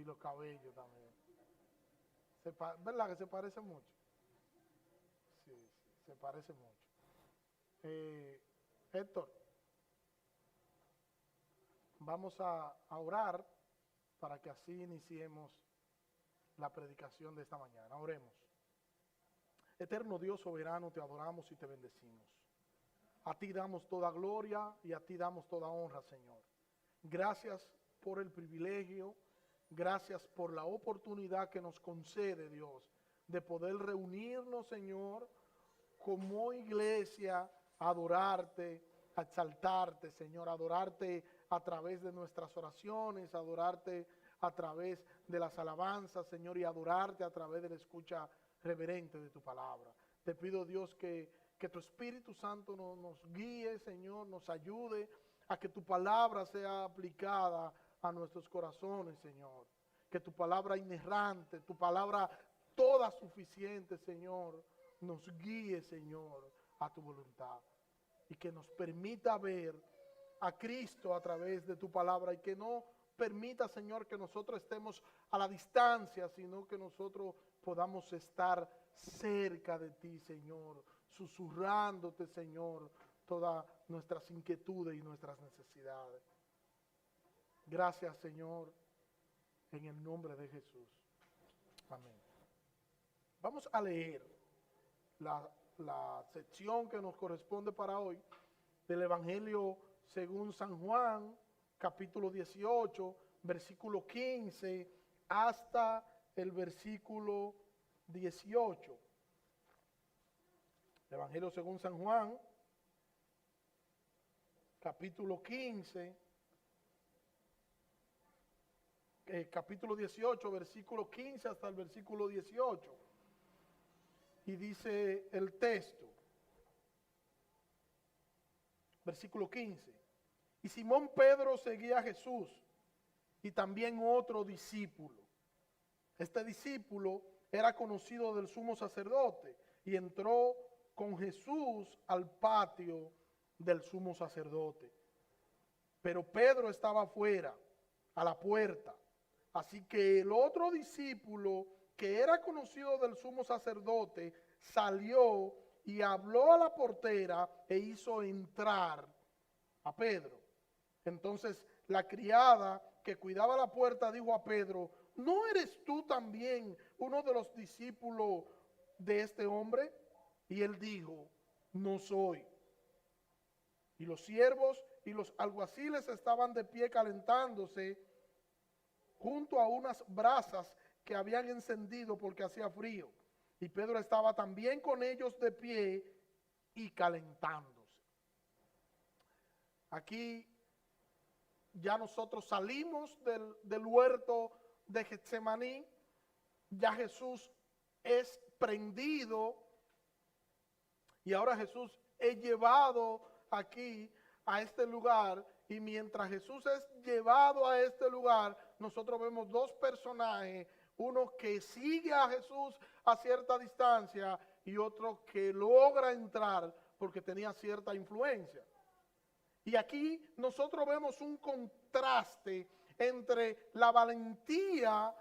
Y los cabellos también. ¿Verdad que se parece mucho? Sí, sí, se parece mucho. Héctor, vamos a orar para que así iniciemos la predicación de esta mañana. Oremos. Eterno Dios soberano, te adoramos y te bendecimos. A ti damos toda gloria y a ti damos toda honra, Señor. Gracias por el privilegio, gracias por la oportunidad que nos concede, Dios, de poder reunirnos, Señor, como iglesia, a adorarte, a exaltarte, Señor, a adorarte a través de nuestras oraciones, a adorarte a través de las alabanzas, Señor, y adorarte a través de la escucha reverente de tu palabra. Te pido, Dios, que tu Espíritu Santo nos guíe, Señor, nos ayude a que tu palabra sea aplicada a nuestros corazones, Señor. Que tu palabra inerrante, tu palabra toda suficiente, Señor, nos guíe, Señor, a tu voluntad. Y que nos permita ver a Cristo a través de tu palabra y que no permita, Señor, que nosotros estemos a la distancia, sino que nosotros podamos estar cerca de ti, Señor, susurrándote, Señor, todas nuestras inquietudes y nuestras necesidades. Gracias, Señor, en el nombre de Jesús. Amén. Vamos a leer la sección que nos corresponde para hoy del Evangelio según San Juan, capítulo 18, versículo 15 hasta el versículo 18. Evangelio según San Juan, capítulo 15, capítulo 18, versículo 15 hasta el versículo 18. Y dice el texto, versículo 15. Y Simón Pedro seguía a Jesús y también otro discípulo. Este discípulo era conocido del sumo sacerdote y entró con Jesús al patio del sumo sacerdote. Pero Pedro estaba afuera, a la puerta. Así que el otro discípulo, que era conocido del sumo sacerdote, salió y habló a la portera e hizo entrar a Pedro. Entonces la criada que cuidaba la puerta dijo a Pedro: ¿no eres tú también uno de los discípulos de este hombre? Y él dijo: no soy. Y los siervos y los alguaciles estaban de pie calentándose junto a unas brasas que habían encendido porque hacía frío. Y Pedro estaba también con ellos de pie y calentándose. Aquí ya nosotros salimos del huerto de Getsemaní. Ya Jesús es prendido y ahora Jesús es llevado aquí a este lugar. Y mientras Jesús es llevado a este lugar, nosotros vemos dos personajes, uno que sigue a Jesús a cierta distancia y otro que logra entrar porque tenía cierta influencia. Y aquí nosotros vemos un contraste entre la valentía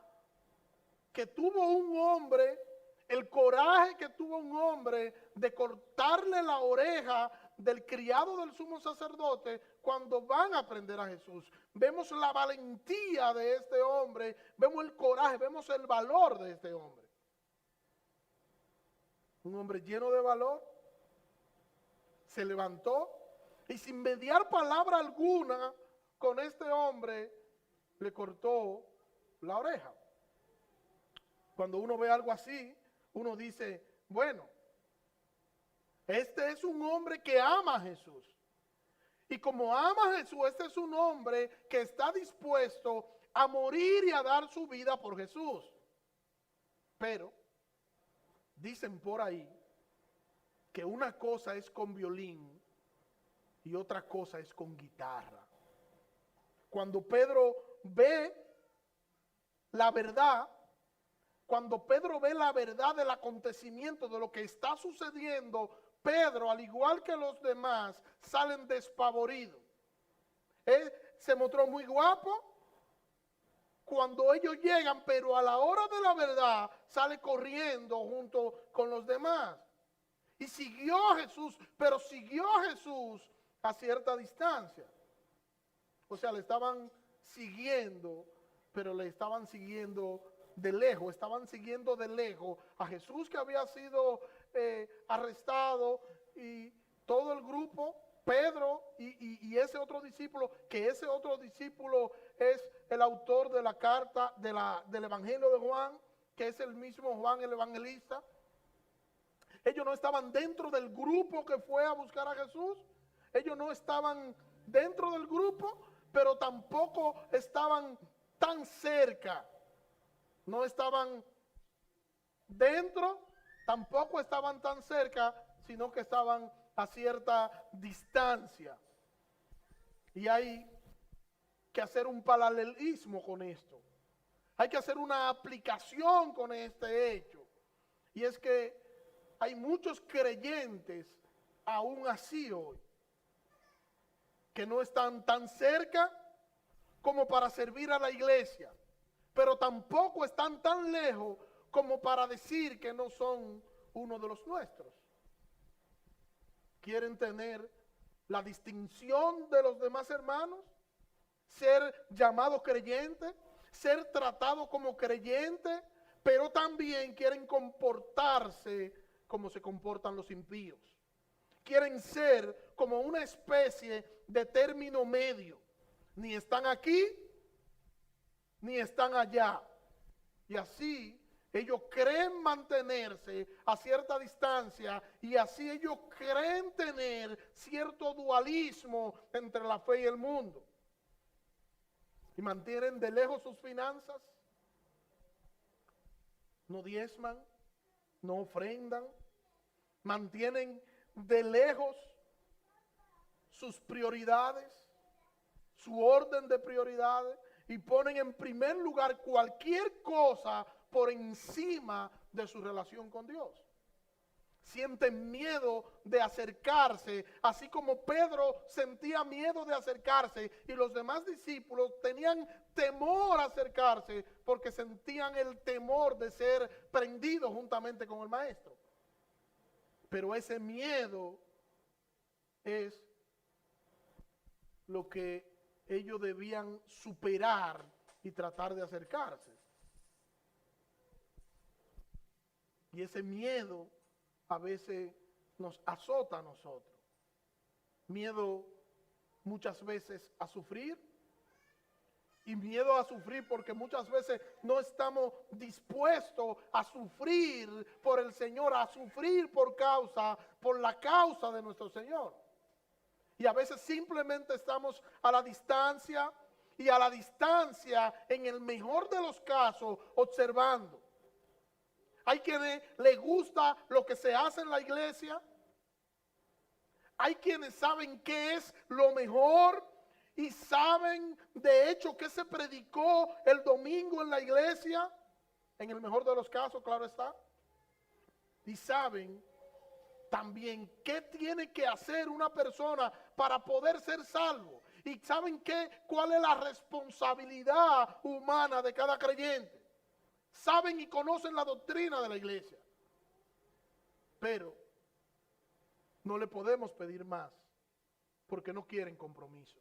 que tuvo un hombre, el coraje que tuvo un hombre de cortarle la oreja del criado del sumo sacerdote cuando van a prender a Jesús. Vemos la valentía de este hombre, vemos el coraje, vemos el valor de este hombre. Un hombre lleno de valor, se levantó y sin mediar palabra alguna con este hombre le cortó la oreja. Cuando uno ve algo así, uno dice, bueno, este es un hombre que ama a Jesús. Y como ama a Jesús, este es un hombre que está dispuesto a morir y a dar su vida por Jesús. Pero dicen por ahí que una cosa es con violín y otra cosa es con guitarra. Cuando Pedro ve la verdad, cuando Pedro ve la verdad del acontecimiento, de lo que está sucediendo, Pedro, al igual que los demás, salen despavoridos. Él se mostró muy guapo cuando ellos llegan, pero a la hora de la verdad sale corriendo junto con los demás. Y siguió a Jesús, pero siguió a Jesús a cierta distancia. O sea, le estaban siguiendo, pero le estaban siguiendo de lejos, estaban siguiendo de lejos a Jesús, que había sido arrestado, y todo el grupo, Pedro y ese otro discípulo, que ese otro discípulo es el autor de la carta del Evangelio de Juan, que es el mismo Juan el Evangelista. Ellos no estaban dentro del grupo que fue a buscar a Jesús. Ellos no estaban dentro del grupo, pero tampoco estaban tan cerca. No estaban dentro, tampoco estaban tan cerca, sino que estaban a cierta distancia. Y hay que hacer un paralelismo con esto. Hay que hacer una aplicación con este hecho. Y es que hay muchos creyentes aún así hoy, que no están tan cerca como para servir a la iglesia, pero tampoco están tan lejos como para decir que no son uno de los nuestros. Quieren tener la distinción de los demás hermanos, ser llamados creyentes, ser tratados como creyentes, pero también quieren comportarse como se comportan los impíos. Quieren ser como una especie de término medio. Ni están aquí, ni están allá. Y así ellos creen mantenerse a cierta distancia, y así ellos creen tener cierto dualismo entre la fe y el mundo. Y mantienen de lejos sus finanzas, no diezman, no ofrendan, mantienen de lejos sus prioridades, su orden de prioridades, y ponen en primer lugar cualquier cosa por encima de su relación con Dios. Sienten miedo de acercarse, así como Pedro sentía miedo de acercarse, y los demás discípulos tenían temor a acercarse porque sentían el temor de ser prendidos juntamente con el maestro. Pero ese miedo es lo que ellos debían superar y tratar de acercarse. Y ese miedo a veces nos azota a nosotros. Miedo muchas veces a sufrir. Y miedo a sufrir porque muchas veces no estamos dispuestos a sufrir por el Señor, a sufrir por la causa de nuestro Señor. Y a veces simplemente estamos a la distancia, y a la distancia, en el mejor de los casos, observando. Hay quienes les gusta lo que se hace en la iglesia. Hay quienes saben qué es lo mejor y saben de hecho qué se predicó el domingo en la iglesia. En el mejor de los casos, claro está. Y saben también qué tiene que hacer una persona para poder ser salvo. Y saben cuál es la responsabilidad humana de cada creyente. Saben y conocen la doctrina de la iglesia. Pero no le podemos pedir más porque no quieren compromiso.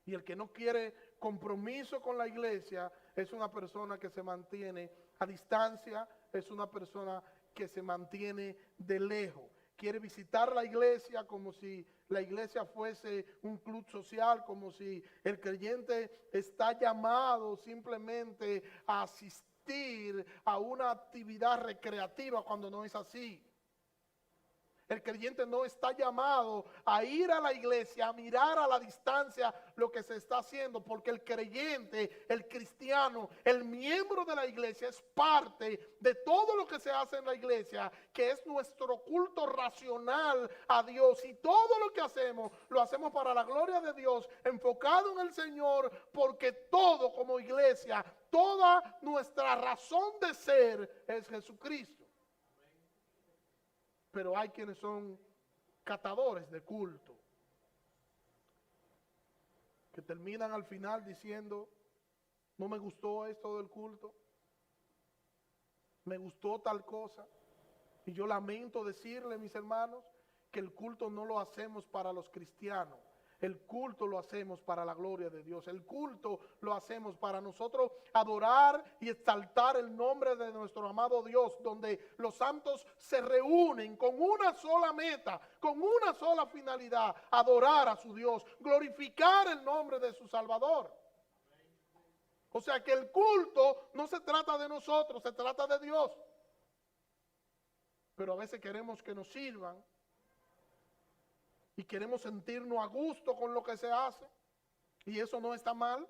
Y el que no quiere compromiso con la iglesia es una persona que se mantiene a distancia, es una persona que se mantiene de lejos. Quiere visitar la iglesia como si la iglesia fuese un club social, como si el creyente está llamado simplemente a asistir a una actividad recreativa, cuando no es así. El creyente no está llamado a ir a la iglesia, a mirar a la distancia lo que se está haciendo, porque el creyente, el cristiano, el miembro de la iglesia es parte de todo lo que se hace en la iglesia, que es nuestro culto racional a Dios. Y todo lo que hacemos, lo hacemos para la gloria de Dios, enfocado en el Señor, porque todo como iglesia, toda nuestra razón de ser es Jesucristo. Pero hay quienes son catadores de culto, que terminan al final diciendo: no me gustó esto del culto, me gustó tal cosa. Y yo lamento decirle, mis hermanos, que el culto no lo hacemos para los cristianos. El culto lo hacemos para la gloria de Dios. El culto lo hacemos para nosotros adorar y exaltar el nombre de nuestro amado Dios, donde los santos se reúnen con una sola meta, con una sola finalidad: adorar a su Dios, glorificar el nombre de su Salvador. O sea que el culto no se trata de nosotros, se trata de Dios. Pero a veces queremos que nos sirvan y queremos sentirnos a gusto con lo que se hace, y eso no está mal.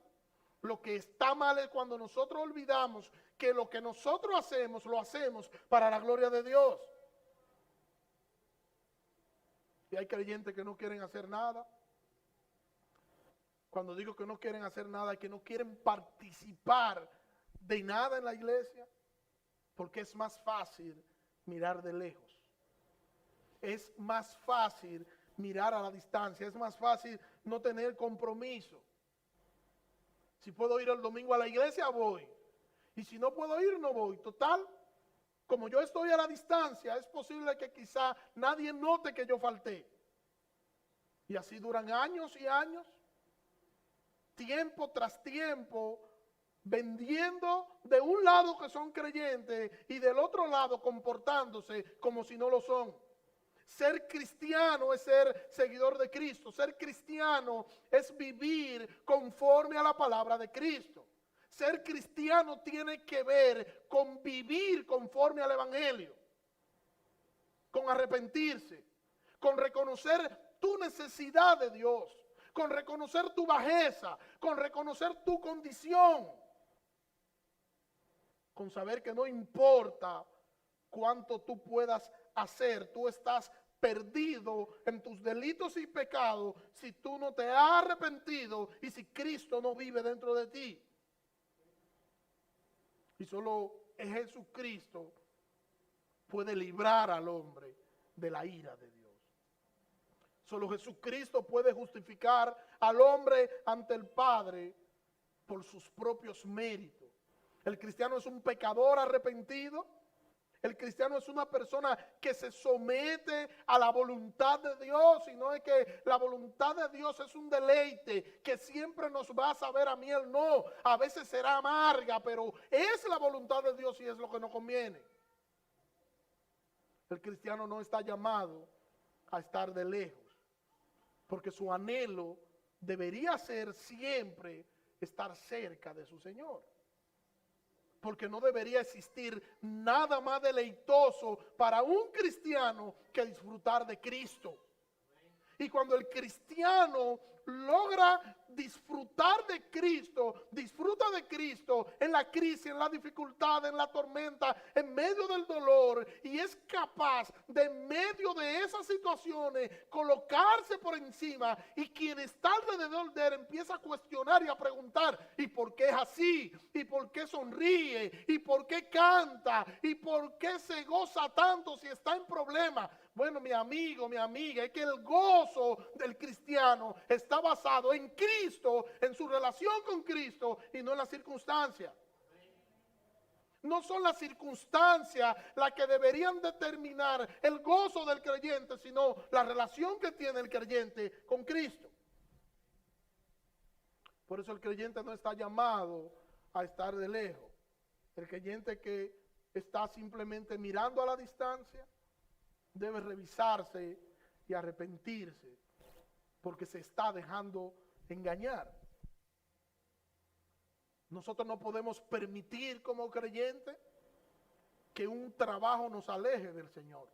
Lo que está mal es cuando nosotros olvidamos que lo que nosotros hacemos, lo hacemos para la gloria de Dios. Y hay creyentes que no quieren hacer nada. Cuando digo que no quieren hacer nada, es que no quieren participar de nada en la iglesia, porque es más fácil mirar de lejos. Es más fácil mirar a la distancia, es más fácil no tener compromiso. Si puedo ir el domingo a la iglesia, voy. Y si no puedo ir, no voy. Total, como yo estoy a la distancia, es posible que quizá nadie note que yo falté. Y así duran años y años, tiempo tras tiempo, vendiendo de un lado que son creyentes y del otro lado comportándose como si no lo son. Ser cristiano es ser seguidor de Cristo. Ser cristiano es vivir conforme a la palabra de Cristo. Ser cristiano tiene que ver con vivir conforme al Evangelio, con arrepentirse, con reconocer tu necesidad de Dios, con reconocer tu bajeza, con reconocer tu condición, con saber que no importa cuánto tú puedas hacer, tú estás perdido en tus delitos y pecados si tú no te has arrepentido y si Cristo no vive dentro de ti. Y solo Jesucristo puede librar al hombre de la ira de Dios. Solo Jesucristo puede justificar al hombre ante el Padre por sus propios méritos. El cristiano es un pecador arrepentido. El cristiano es una persona que se somete a la voluntad de Dios, y no es que la voluntad de Dios es un deleite que siempre nos va a saber a miel. No, a veces será amarga, pero es la voluntad de Dios y es lo que nos conviene. El cristiano no está llamado a estar de lejos, porque su anhelo debería ser siempre estar cerca de su Señor. Porque no debería existir nada más deleitoso para un cristiano que disfrutar de Cristo. Y cuando el cristiano logra disfrutar de Cristo, disfruta de Cristo en la crisis, en la dificultad, en la tormenta, en medio del dolor, y es capaz de en medio de esas situaciones colocarse por encima, y quien está alrededor de él empieza a cuestionar y a preguntar: ¿y por qué es así? ¿Y por qué sonríe? ¿Y por qué canta? ¿Y por qué se goza tanto si está en problemas? Bueno, mi amigo, mi amiga, es que el gozo del cristiano está basado en Cristo, en su relación con Cristo, y no en las circunstancias. No son las circunstancias las que deberían determinar el gozo del creyente, sino la relación que tiene el creyente con Cristo. Por eso el creyente no está llamado a estar de lejos. El creyente que está simplemente mirando a la distancia debe revisarse y arrepentirse, porque se está dejando engañar. Nosotros no podemos permitir como creyentes que un trabajo nos aleje del Señor.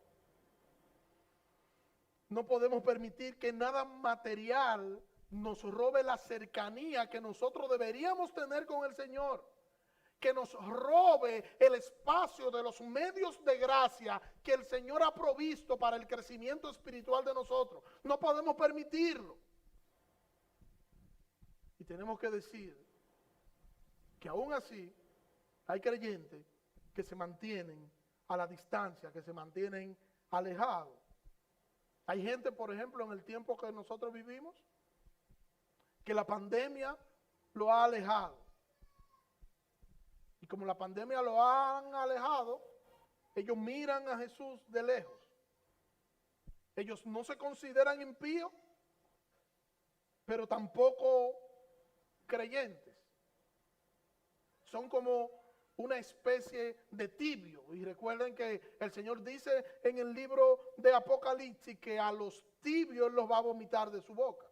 No podemos permitir que nada material nos robe la cercanía que nosotros deberíamos tener con el Señor, que nos robe el espacio de los medios de gracia que el Señor ha provisto para el crecimiento espiritual de nosotros. No podemos permitirlo. Y tenemos que decir que aún así hay creyentes que se mantienen a la distancia, que se mantienen alejados. Hay gente, por ejemplo, en el tiempo que nosotros vivimos, que la pandemia lo ha alejado. Y como la pandemia lo han alejado, ellos miran a Jesús de lejos. Ellos no se consideran impíos, pero tampoco creyentes. Son como una especie de tibio. Y recuerden que el Señor dice en el libro de Apocalipsis que a los tibios los va a vomitar de su boca.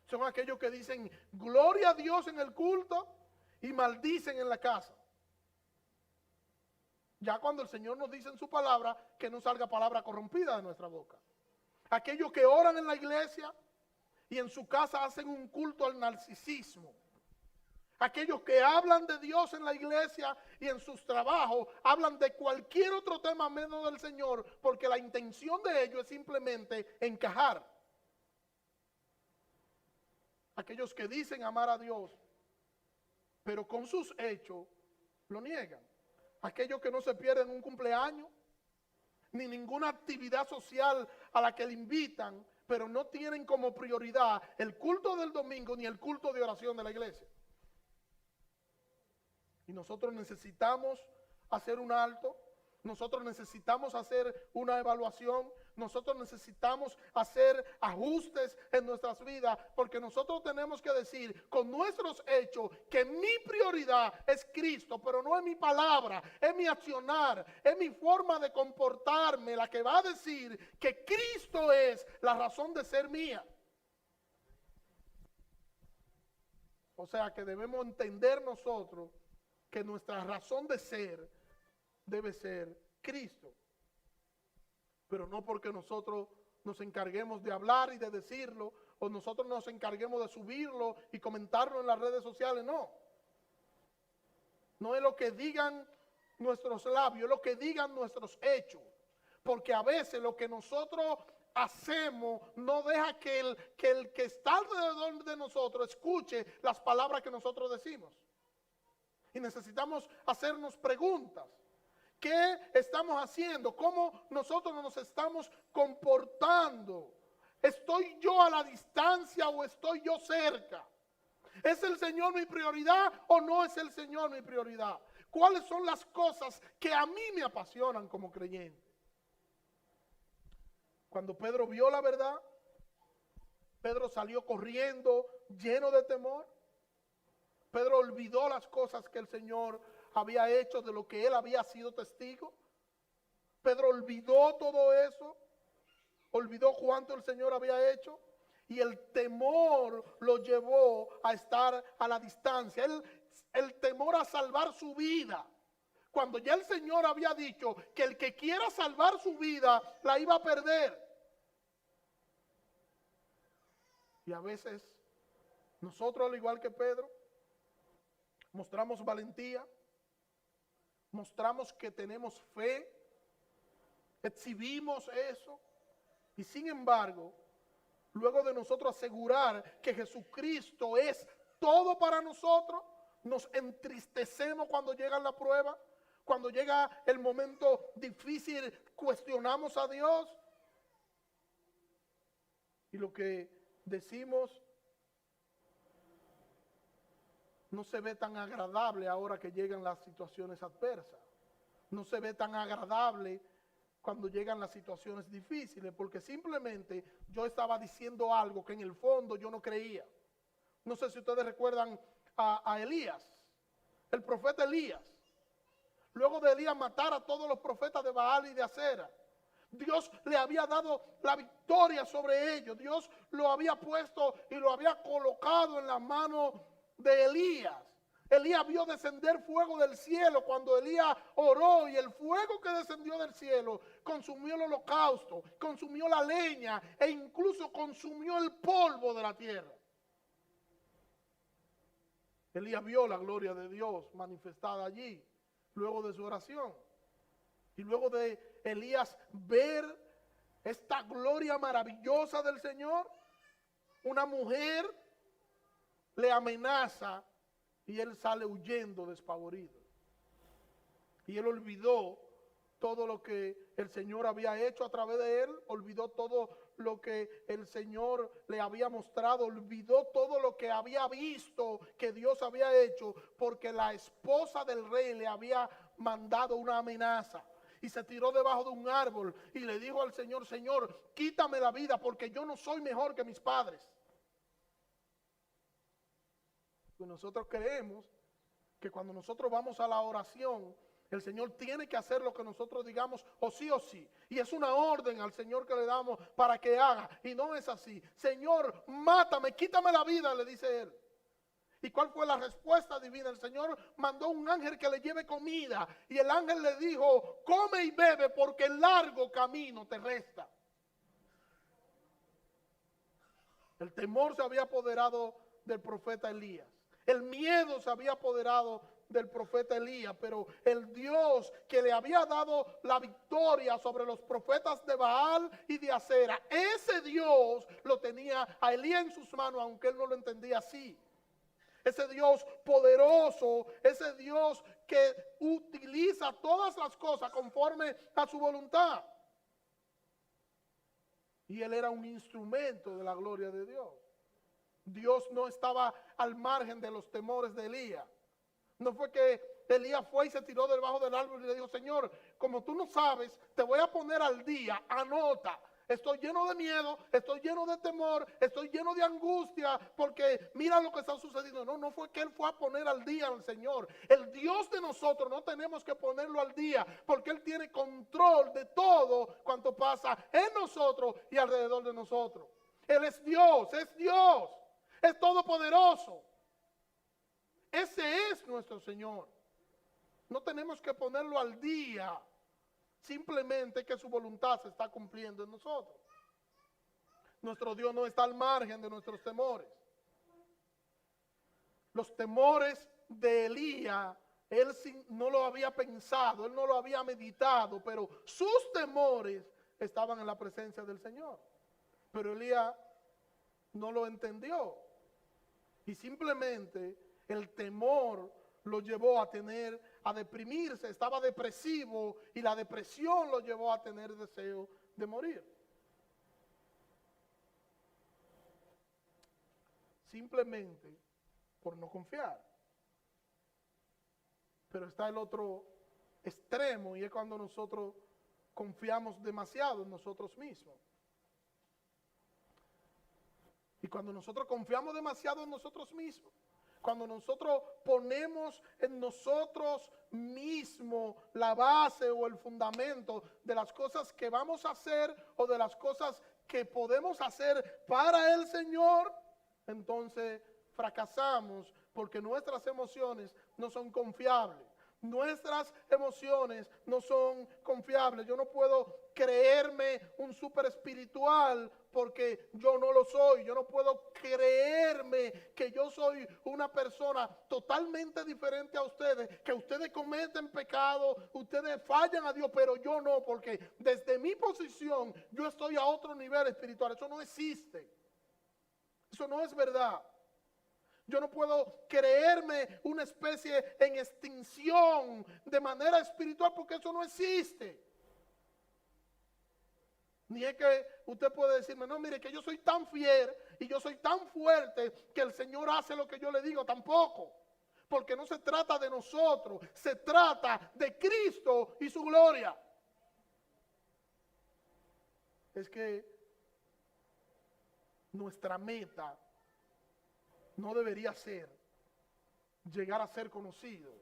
Son aquellos que dicen gloria a Dios en el culto y maldicen en la casa. Ya cuando el Señor nos dice en su palabra que no salga palabra corrompida de nuestra boca. Aquellos que oran en la iglesia y en su casa hacen un culto al narcisismo. Aquellos que hablan de Dios en la iglesia y en sus trabajos hablan de cualquier otro tema menos del Señor, porque la intención de ellos es simplemente encajar. Aquellos que dicen amar a Dios, pero con sus hechos lo niegan. Aquellos que no se pierden un cumpleaños, ni ninguna actividad social a la que le invitan, pero no tienen como prioridad el culto del domingo ni el culto de oración de la iglesia. Y nosotros necesitamos hacer un alto, nosotros necesitamos hacer una evaluación, nosotros necesitamos hacer ajustes en nuestras vidas, porque nosotros tenemos que decir con nuestros hechos que mi prioridad es Cristo, pero no es mi palabra, es mi accionar, es mi forma de comportarme la que va a decir que Cristo es la razón de ser mía. O sea que debemos entender nosotros que nuestra razón de ser debe ser Cristo. Pero no porque nosotros nos encarguemos de hablar y de decirlo, o nosotros nos encarguemos de subirlo y comentarlo en las redes sociales, no. No es lo que digan nuestros labios, es lo que digan nuestros hechos. Porque a veces lo que nosotros hacemos no deja que el que está alrededor de nosotros escuche las palabras que nosotros decimos. Y necesitamos hacernos preguntas. ¿Qué estamos haciendo? ¿Cómo nosotros nos estamos comportando? ¿Estoy yo a la distancia o estoy yo cerca? ¿Es el Señor mi prioridad o no es el Señor mi prioridad? ¿Cuáles son las cosas que a mí me apasionan como creyente? Cuando Pedro vio la verdad, Pedro salió corriendo lleno de temor. Pedro olvidó las cosas que el Señor había hecho, de lo que él había sido testigo. Pedro olvidó todo eso, olvidó cuánto el Señor había hecho, y el temor lo llevó a estar a la distancia. El temor a salvar su vida, cuando ya el Señor había dicho que el que quiera salvar su vida la iba a perder. Y a veces nosotros, al igual que Pedro, mostramos valentía, mostramos que tenemos fe, exhibimos eso, y sin embargo, luego de nosotros asegurar que Jesucristo es todo para nosotros, nos entristecemos cuando llega la prueba, cuando llega el momento difícil, cuestionamos a Dios, y lo que decimos no se ve tan agradable ahora que llegan las situaciones adversas. No se ve tan agradable cuando llegan las situaciones difíciles, porque simplemente yo estaba diciendo algo que en el fondo yo no creía. No sé si ustedes recuerdan a Elías, el profeta Elías. Luego de Elías matar a todos los profetas de Baal y de Acera, Dios le había dado la victoria sobre ellos. Dios lo había puesto y lo había colocado en las manos de Elías. Elías vio descender fuego del cielo cuando Elías oró, y el fuego que descendió del cielo consumió el holocausto, consumió la leña e incluso consumió el polvo de la tierra. Elías vio la gloria de Dios manifestada allí luego de su oración. Y luego de Elías ver esta gloria maravillosa del Señor, una mujer le amenaza y él sale huyendo despavorido. Y él olvidó todo lo que el Señor había hecho a través de él, olvidó todo lo que el Señor le había mostrado, olvidó todo lo que había visto que Dios había hecho, porque la esposa del rey le había mandado una amenaza. Y se tiró debajo de un árbol y le dijo al Señor: Señor, quítame la vida porque yo no soy mejor que mis padres. Pues nosotros creemos que cuando nosotros vamos a la oración, el Señor tiene que hacer lo que nosotros digamos, o sí o sí. Y es una orden al Señor que le damos para que haga. Y no es así. Señor, mátame, quítame la vida, le dice él. ¿Y cuál fue la respuesta divina? El Señor mandó un ángel que le lleve comida. Y el ángel le dijo: come y bebe porque el largo camino te resta. El temor se había apoderado del profeta Elías. El miedo se había apoderado del profeta Elías, pero el Dios que le había dado la victoria sobre los profetas de Baal y de Acera, ese Dios lo tenía a Elías en sus manos, aunque él no lo entendía así. Ese Dios poderoso, ese Dios que utiliza todas las cosas conforme a su voluntad. Y él era un instrumento de la gloria de Dios. Dios no estaba al margen de los temores de Elías. No fue que Elías fue y se tiró debajo del árbol y le dijo: Señor, como tú no sabes, te voy a poner al día, anota. Estoy lleno de miedo, estoy lleno de temor, estoy lleno de angustia, porque mira lo que está sucediendo. No, no fue que él fue a poner al día al Señor. El Dios de nosotros no tenemos que ponerlo al día, porque Él tiene control de todo cuanto pasa en nosotros y alrededor de nosotros. Él es Dios, es todopoderoso. Ese es nuestro Señor. No tenemos que ponerlo al día. Simplemente que su voluntad se está cumpliendo en nosotros. Nuestro Dios no está al margen de nuestros temores. Los temores de Elías, él no lo había pensado, él no lo había meditado, pero sus temores estaban en la presencia del Señor. Pero Elías no lo entendió. Y simplemente el temor lo llevó a deprimirse, estaba depresivo, y la depresión lo llevó a tener deseo de morir. Simplemente por no confiar. Pero está el otro extremo, y es cuando nosotros confiamos demasiado en nosotros mismos. Y cuando nosotros confiamos demasiado en nosotros mismos, cuando nosotros ponemos en nosotros mismos la base o el fundamento de las cosas que vamos a hacer o de las cosas que podemos hacer para el Señor, entonces fracasamos, porque nuestras emociones no son confiables. Nuestras emociones no son confiables. Yo no puedo creerme un súper espiritual porque yo no lo soy. Yo no puedo creerme que yo soy una persona totalmente diferente a ustedes, que ustedes cometen pecado, ustedes fallan a Dios, pero yo no, porque desde mi posición yo estoy a otro nivel espiritual. Eso no existe. Eso no es verdad. Yo no puedo creerme una especie en extinción de manera espiritual, porque eso no existe. Ni es que usted puede decirme: no, mire, que yo soy tan fiel y yo soy tan fuerte que el Señor hace lo que yo le digo. Tampoco. Porque no se trata de nosotros, se trata de Cristo y su gloria. Es que nuestra meta no debería ser llegar a ser conocido.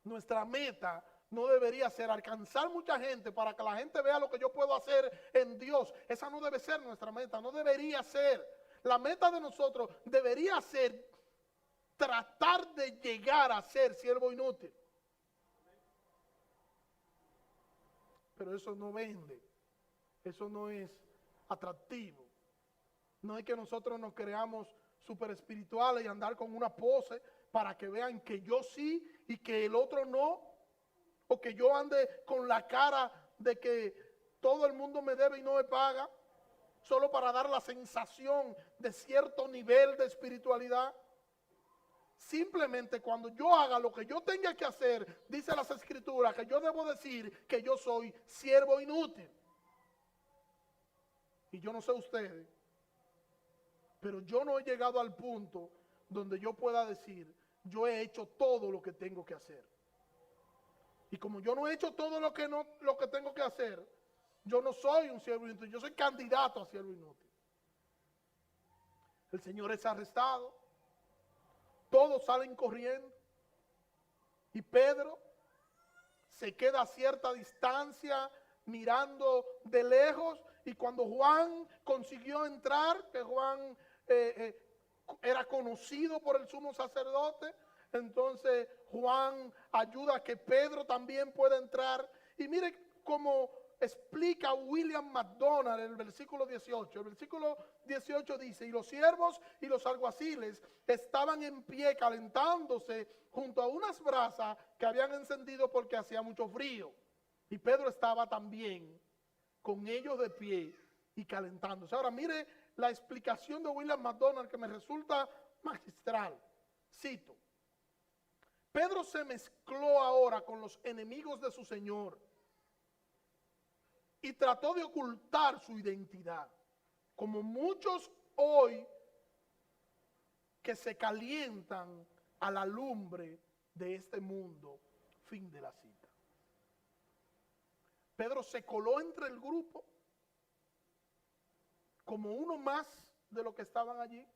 Nuestra meta no debería ser alcanzar mucha gente para que la gente vea lo que yo puedo hacer en Dios. Esa no debe ser nuestra meta, no debería ser. La meta de nosotros debería ser tratar de llegar a ser siervo inútil. Pero eso no vende, eso no es atractivo. No es que nosotros nos creamos super espirituales y andar con una pose para que vean que yo sí y que el otro no, o que yo ande con la cara de que todo el mundo me debe y no me paga, solo para dar la sensación de cierto nivel de espiritualidad. Simplemente cuando yo haga lo que yo tenga que hacer, dice las Escrituras que yo debo decir que yo soy siervo inútil. y yo no sé ustedes, pero yo no he llegado al punto donde yo pueda decir, yo he hecho todo lo que tengo que hacer. Y como yo no he hecho todo lo que tengo que hacer, yo no soy un siervo inútil, yo soy candidato a siervo inútil. El Señor es arrestado, todos salen corriendo y Pedro se queda a cierta distancia mirando de lejos, y cuando Juan consiguió entrar, que Juan era conocido por el sumo sacerdote, entonces Juan ayuda a que Pedro también pueda entrar. Y mire cómo explica William McDonald en el versículo 18. El versículo 18 dice: y los siervos y los alguaciles estaban en pie calentándose junto a unas brasas que habían encendido porque hacía mucho frío. Y Pedro estaba también con ellos de pie y calentándose. Ahora mire la explicación de William McDonald, que me resulta magistral. Cito: Pedro se mezcló ahora con los enemigos de su Señor y trató de ocultar su identidad, como muchos hoy que se calientan a la lumbre de este mundo. Fin de la cita. Pedro se coló entre el grupo como uno más de los que estaban allí.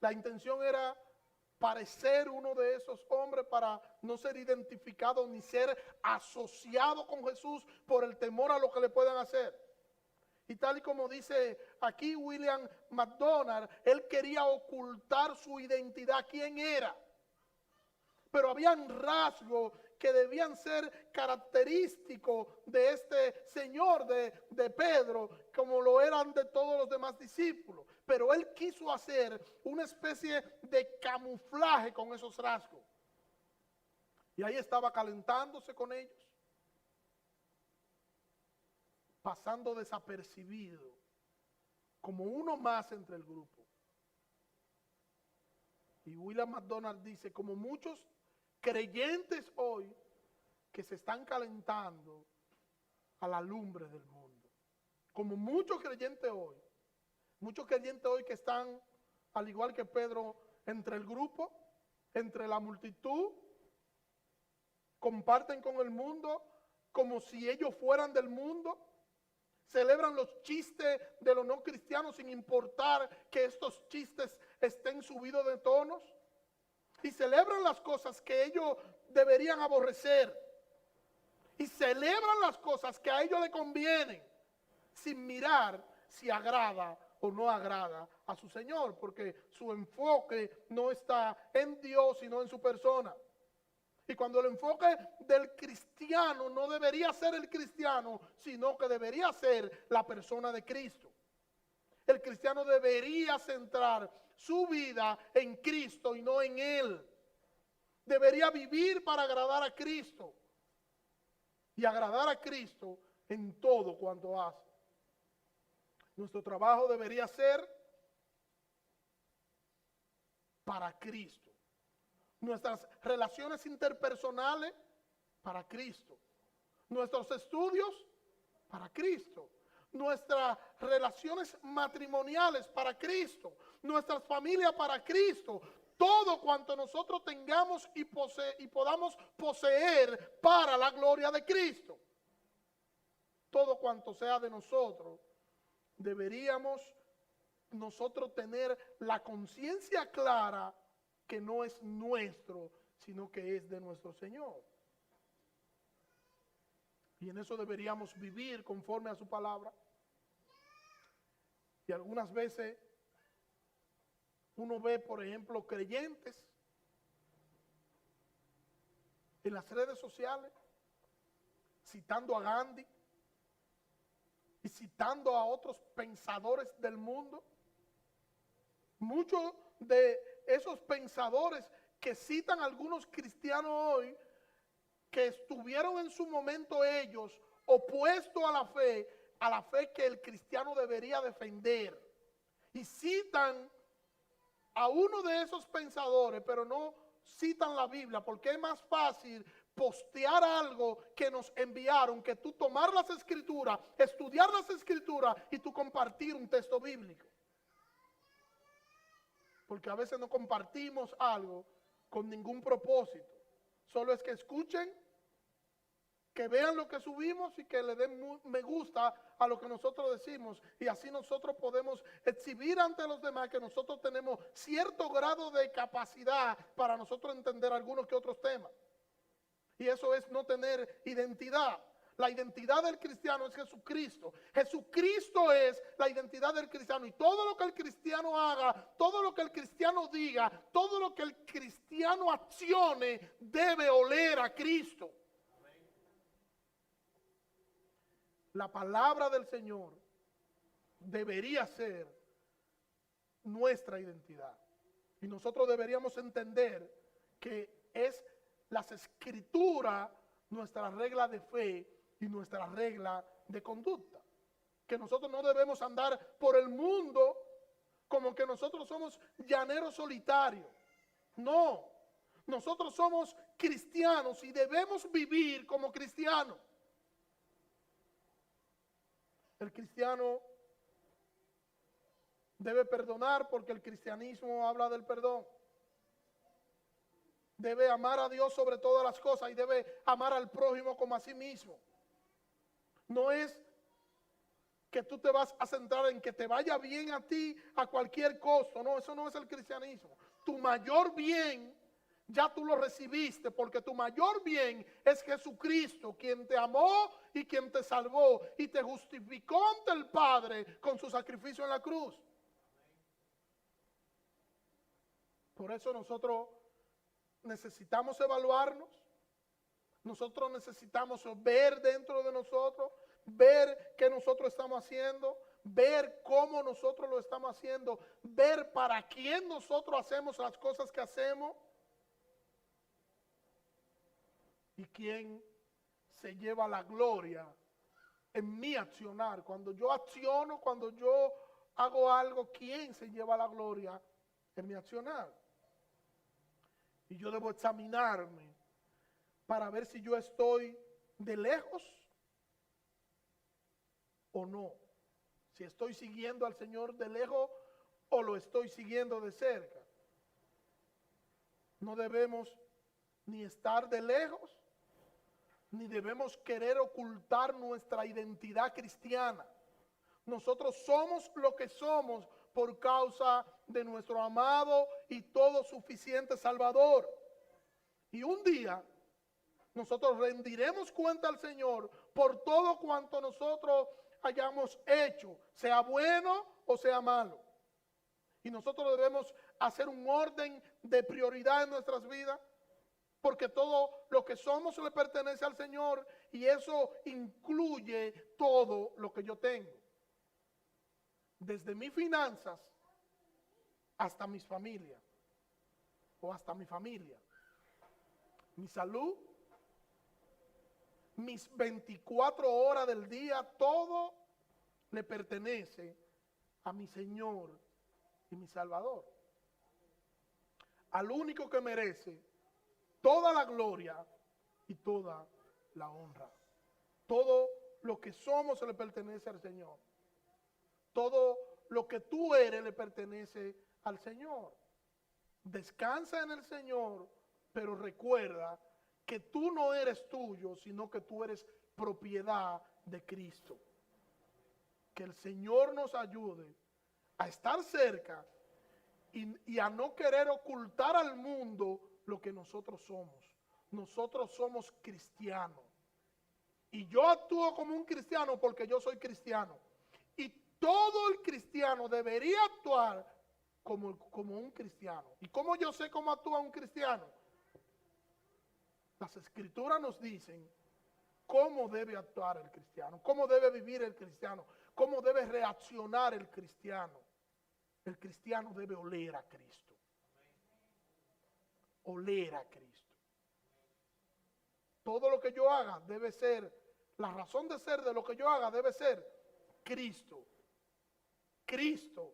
La intención era parecer uno de esos hombres para no ser identificado ni ser asociado con Jesús por el temor a lo que le puedan hacer. Y tal y como dice aquí William McDonald, él quería ocultar su identidad, quién era. Pero habían rasgos que debían ser característicos de este Señor, de Pedro, como lo eran de todos los demás discípulos. Pero él quiso hacer una especie de camuflaje con esos rasgos. Y ahí estaba calentándose con ellos, pasando desapercibido, como uno más entre el grupo. Y William McDonald dice: como muchos creyentes hoy que se están calentando a la lumbre del mundo. Como muchos creyentes hoy que están, al igual que Pedro, entre el grupo, entre la multitud, comparten con el mundo como si ellos fueran del mundo, celebran los chistes de los no cristianos sin importar que estos chistes estén subidos de tonos, y celebran las cosas que ellos deberían aborrecer, y celebran las cosas que a ellos les convienen, sin mirar si agrada o no agrada a su Señor, porque su enfoque no está en Dios, sino en su persona. Y cuando el enfoque del cristiano no debería ser el cristiano, sino que debería ser la persona de Cristo. El cristiano debería centrar su vida en Cristo y no en él. Debería vivir para agradar a Cristo y agradar a Cristo en todo cuanto hace. Nuestro trabajo debería ser para Cristo. Nuestras relaciones interpersonales para Cristo. Nuestros estudios para Cristo. Nuestras relaciones matrimoniales para Cristo. Nuestras familias para Cristo. Todo cuanto nosotros tengamos y podamos poseer para la gloria de Cristo. Todo cuanto sea de nosotros, deberíamos nosotros tener la conciencia clara que no es nuestro, sino que es de nuestro Señor. Y en eso deberíamos vivir conforme a su palabra. Y algunas veces uno ve, por ejemplo, creyentes en las redes sociales citando a Gandhi y citando a otros pensadores del mundo. Muchos de esos pensadores que citan a algunos cristianos hoy, que estuvieron en su momento ellos opuestos a la fe que el cristiano debería defender, y citan a uno de esos pensadores, pero no citan la Biblia, porque es más fácil postear algo que nos enviaron, que tú tomar las escrituras, estudiar las escrituras y tú compartir un texto bíblico. Porque a veces no compartimos algo con ningún propósito. Solo es que escuchen, que vean lo que subimos y que le den me gusta a lo que nosotros decimos. Y así nosotros podemos exhibir ante los demás que nosotros tenemos cierto grado de capacidad para nosotros entender algunos que otros temas. Y eso es no tener identidad. La identidad del cristiano es Jesucristo. Jesucristo es la identidad del cristiano. Y todo lo que el cristiano haga, todo lo que el cristiano diga, todo lo que el cristiano accione, debe oler a Cristo. La palabra del Señor debería ser nuestra identidad. Y nosotros deberíamos entender que es las escrituras nuestra regla de fe y nuestra regla de conducta. Que nosotros no debemos andar por el mundo como que nosotros somos llaneros solitarios. No, nosotros somos cristianos y debemos vivir como cristianos. El cristiano debe perdonar porque el cristianismo habla del perdón. Debe amar a Dios sobre todas las cosas y debe amar al prójimo como a sí mismo. No es que tú te vas a centrar en que te vaya bien a ti a cualquier costo. No, eso no es el cristianismo. Tu mayor bien ya tú lo recibiste, porque tu mayor bien es Jesucristo, quien te amó y quien te salvó y te justificó ante el Padre con su sacrificio en la cruz. Por eso nosotros necesitamos evaluarnos. Nosotros necesitamos ver dentro de nosotros, ver qué nosotros estamos haciendo, ver cómo nosotros lo estamos haciendo, ver para quién nosotros hacemos las cosas que hacemos y quién se lleva la gloria en mi accionar. Cuando yo acciono, cuando yo hago algo, ¿quién se lleva la gloria en mi accionar? Y yo debo examinarme para ver si yo estoy de lejos o no. Si estoy siguiendo al Señor de lejos o lo estoy siguiendo de cerca. No debemos ni estar de lejos, ni debemos querer ocultar nuestra identidad cristiana. Nosotros somos lo que somos por causa de nuestro amado y todo suficiente Salvador. Y un día nosotros rendiremos cuenta al Señor por todo cuanto nosotros hayamos hecho, sea bueno o sea malo. Y nosotros debemos hacer un orden de prioridad en nuestras vidas, porque todo lo que somos le pertenece al Señor y eso incluye todo lo que yo tengo. Desde mis finanzas hasta mis familias o hasta mi familia. Mi salud, mis 24 horas del día, todo le pertenece a mi Señor y mi Salvador. Al único que merece toda la gloria y toda la honra. Todo lo que somos le pertenece al Señor. Todo lo que tú eres le pertenece al Señor. Descansa en el Señor, pero recuerda que tú no eres tuyo, sino que tú eres propiedad de Cristo. Que el Señor nos ayude a estar cerca y a no querer ocultar al mundo lo que nosotros somos. Nosotros somos cristianos. Y yo actúo como un cristiano porque yo soy cristiano. Y todo el cristiano debería actuar como un cristiano. ¿Y cómo yo sé cómo actúa un cristiano? Las escrituras nos dicen cómo debe actuar el cristiano, cómo debe vivir el cristiano, cómo debe reaccionar el cristiano. El cristiano debe oler a Cristo. Oler a Cristo. Todo lo que yo haga debe ser, la razón de ser de lo que yo haga debe ser Cristo. Cristo,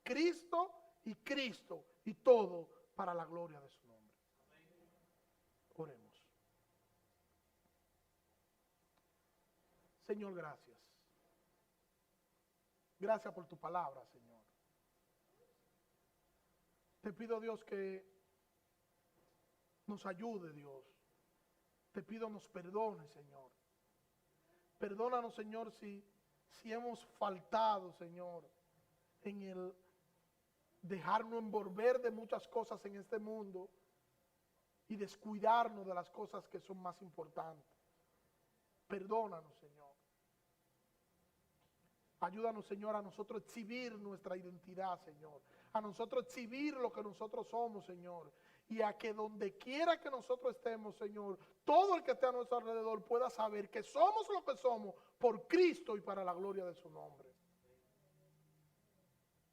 Cristo y Cristo, y todo para la gloria de su nombre. Oremos. Señor, gracias. Gracias por tu palabra, Señor. Te pido, Dios, que nos ayude, Dios. Te pido nos perdone, Señor. Perdónanos, Señor, si hemos faltado, Señor, en el dejarnos envolver de muchas cosas en este mundo y descuidarnos de las cosas que son más importantes. Perdónanos, Señor. Ayúdanos, Señor, a nosotros exhibir nuestra identidad, Señor. A nosotros exhibir lo que nosotros somos, Señor. Y a que donde quiera que nosotros estemos, Señor, todo el que esté a nuestro alrededor pueda saber que somos lo que somos por Cristo y para la gloria de su nombre.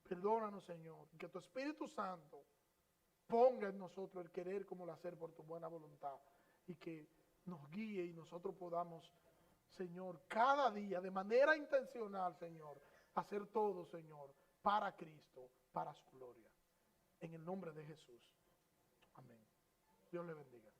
Perdónanos, Señor, que tu Espíritu Santo ponga en nosotros el querer como el hacer por tu buena voluntad y que nos guíe y nosotros podamos, Señor, cada día de manera intencional, Señor, hacer todo, Señor, para Cristo, para su gloria. En el nombre de Jesús. Amén. Dios le bendiga.